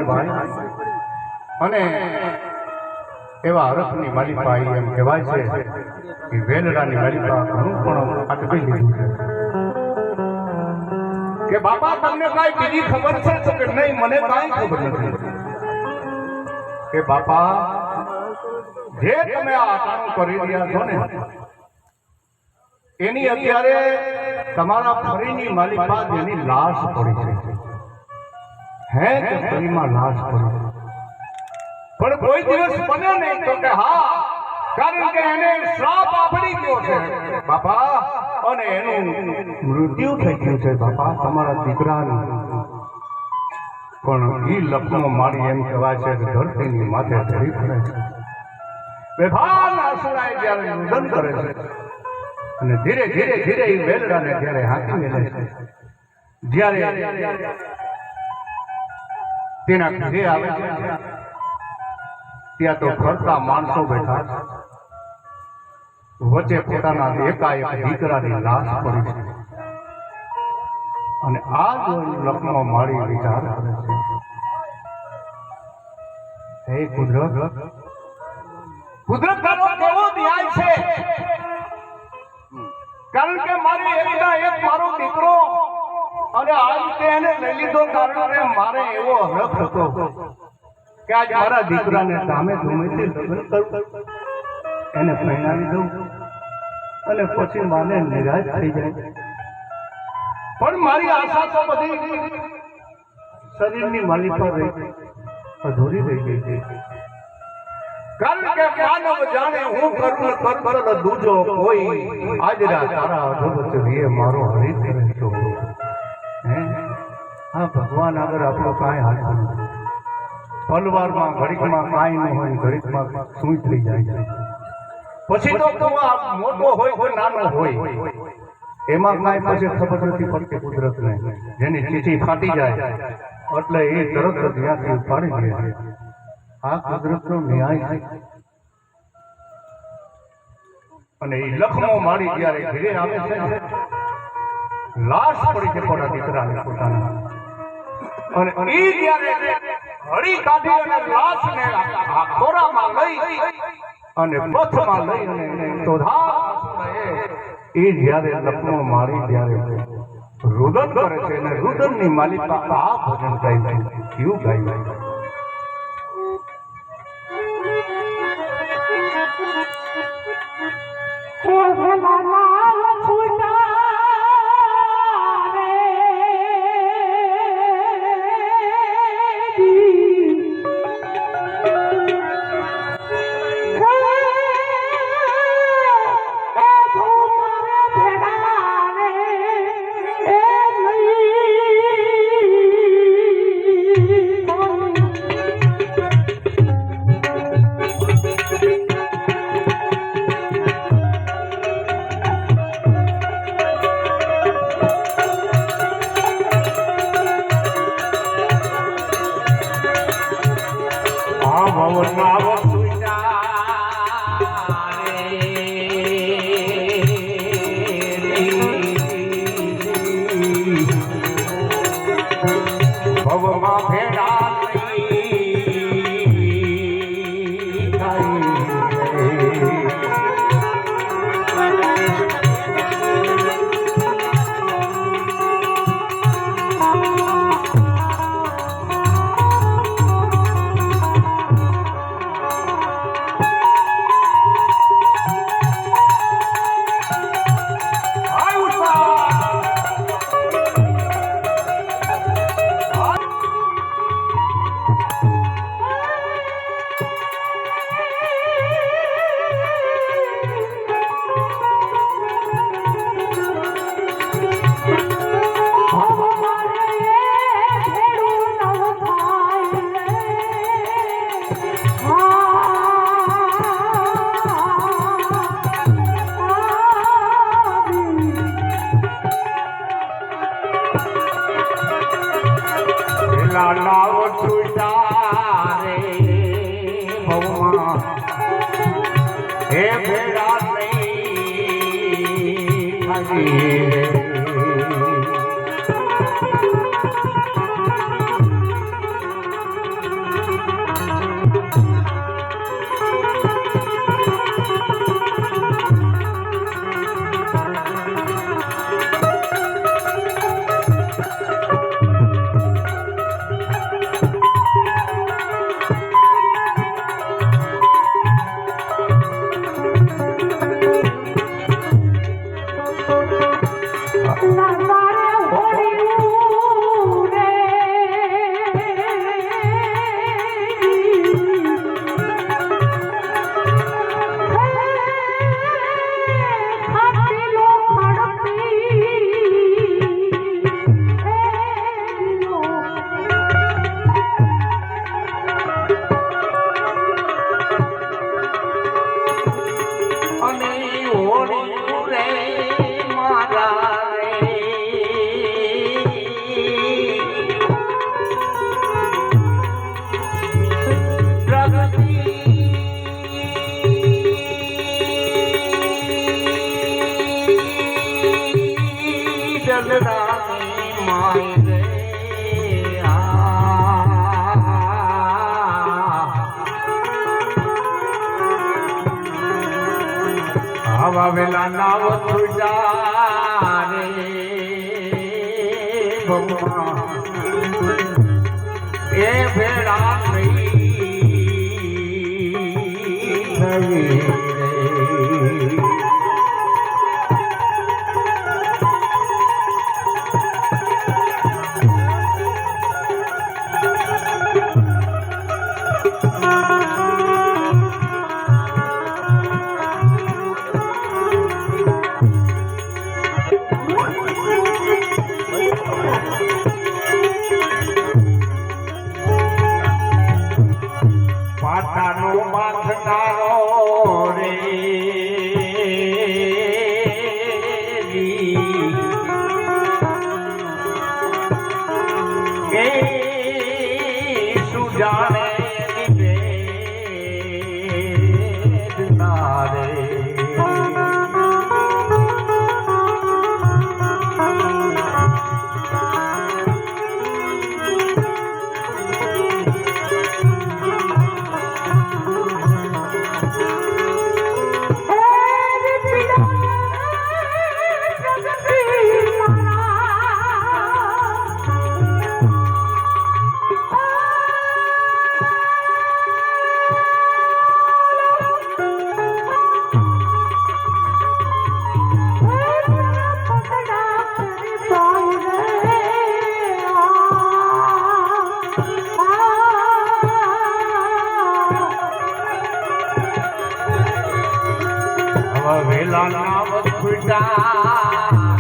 ભાઈ અને એવા હરખની માલિકા એમ કહેવાય છે કે વેલરાની માલિકા ઘણું પણ અટકી લીધું છે કે બાપા તમને કાંઈ બીજી ખબર છે તો કે નહીં મને કાંઈ ખબર નથી કે બાપા જે તમે આ કામ કરી રહ્યા છો ને એની અત્યારે તમારા ફરીની માલિકા જેની લાશ પડી છે હે કે ફરીમાં લાશ પડી પણ કોઈ દિવસ બન્યો નહીં તો કે હા કારણ કે એને શ્રાપ આપડી ગયો છે બાપા અને એનું મૃત્યુ થઈ ગયું છે બાપા તમારા દીકરાનું પણ ઈ લખનો મારી એમ કહેવાય છે કે ધરતીની માથે ધરી પડે છે બેભાન આસુડાએ જ્યારે નિધન કરે છે અને ધીરે ધીરે ધીરે એ વેલડાને જ્યારે હાંકી મેલે છે જ્યારે તેના ઘરે આવે છે ત્યાં તો ફરતા માણસો બેઠા વચ્ચે પોતાના એકાએક દીકરાની લાશ પડી છે અને આ જોઈ લખનો માળી વિચાર કરે છે હે કુદરત તારો કેવો ન્યાય છે કારણ કે મારી એકના એક મારો દીકરો અને આજ તે એને લઈ લીધો કારણે મારે એવો હરખ હતો કે આજ મારા દીકરાને સામે ધૂમેથી લગ્ન કરું એને પહેરાવી દઉં અને પછી માને નિરાશ થઈ જાય પણ મારી આશા તો બધી શરીરની માલી પર રહી અધૂરી રહી ગઈ છે કારણ કે માનવ જાણે હું કરું દૂજો કોઈ આજરા તારા અધોવત રીએ મારો હરી રહેશો હે હા ભગવાન આગળ આપણો કાંઈ હાથ નથી પલવારમાં ઘડીકમાં કાંઈ ન હોય ઘડીકમાં શું થઈ જાય પછી તો મોટો હોય કે નાનો હોય એમાં કાંઈ પછી ખબર નથી પડતી કુદરતને જેની ચીઠી ફાટી જાય એટલે એ તરત જ ત્યાંથી ઉપાડી લે આ કુદરતનો ન્યાય છે અને એ લખનો માળી જ્યારે ઘરે આવે છે લાશ પડી છે પોતા દીકરાને પોતાના અને એ જ્યારે હળી કાઢી અને લાશને ખોરામાં લઈ અને પથમાં લઈ અને એ જ્યારે લખનો માળી જ્યારે રુદન કરે છે અને રુદનની માલિકા આ ભજન ગાય છે કેવું ગાય આવા વેલા નાવ છૂટા રે ભગવાન એ ભેળા નહીં રે પાટાનો બાંધનારો રે એ સુજાણે નિવેદના રે વેલા નામ છૂટા